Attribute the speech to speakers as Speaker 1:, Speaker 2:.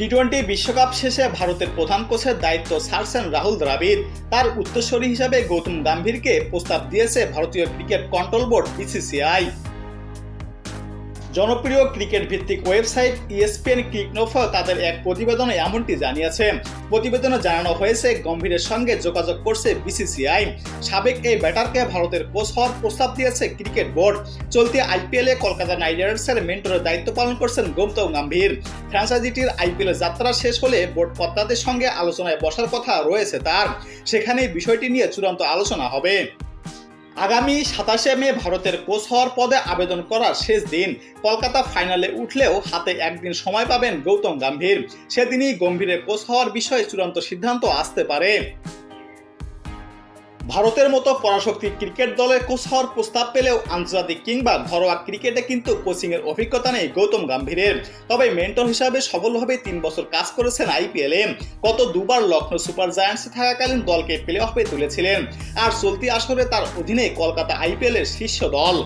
Speaker 1: টি-20 বিশ্বকাপ শেষে ভারতের প্রধান কোচের দায়িত্ব ছাড়ছেন রাহুল দ্রাবিড়। তার উত্তরসূরি হিসাবে গৌতম গম্ভীরকে প্রস্তাব দিয়েছে ভারতীয় ক্রিকেট কন্ট্রোল বোর্ড বিসিসিআই। জনপ্রিয় ক্রিকেট ভিত্তিক ওয়েবসাইট ইএসপিএন ক্রিকনোফ তাদের এক প্রতিবেদনে এমনটি জানিয়েছে। প্রতিবেদনে জানানো হয়েছে গম্ভীরের সঙ্গে যোগাযোগ করছে বিসিসিআই। সাবেক এই ব্যাটারকে ভারতের কোচ হওয়ার প্রস্তাব দিয়েছে ক্রিকেট বোর্ড। চলতি আইপিএলে কলকাতা নাইট রাইডার্সের মেন্টরের দায়িত্ব পালন করছেন গৌতম গম্ভীর। ফ্র্যাঞ্চাইজিটির আইপিএল যাত্রা শেষ হলে বোর্ড কর্তাদের সঙ্গে আলোচনায় বসার কথা রয়েছে তার। সেখানেই বিষয়টি নিয়ে চূড়ান্ত আলোচনা হবে। আগামী 27শে মে ভারতের কোচ হওয়ার পদে আবেদন করার শেষ দিন। কলকাতা ফাইনালে উঠলেও হাতে একদিন সময় পাবেন গৌতম গম্ভীর। সেদিনই গম্ভীরের কোচ হওয়ার বিষয়ে চূড়ান্ত সিদ্ধান্ত আসতে পারে। ভারতের মতো পরাশক্তি ক্রিকেট দলে কোচ হওয়ার প্রস্তাব পেলেও আন্তর্জাতিক কিংবা ঘরোয়া ক্রিকেটে কিন্তু কোচিংয়ের অভিজ্ঞতা নেই গৌতম গম্ভীরের। তবে মেন্টর হিসাবে সফলভাবে 3 বছর কাজ করেছেন আইপিএলে। গত দুবার লখনৌ সুপার জায়ান্টসে থাকাকালীন দলকে প্লে অফে তুলেছিলেন। আর চলতি আসরে তার অধীনে কলকাতা আইপিএলের শীর্ষ দল।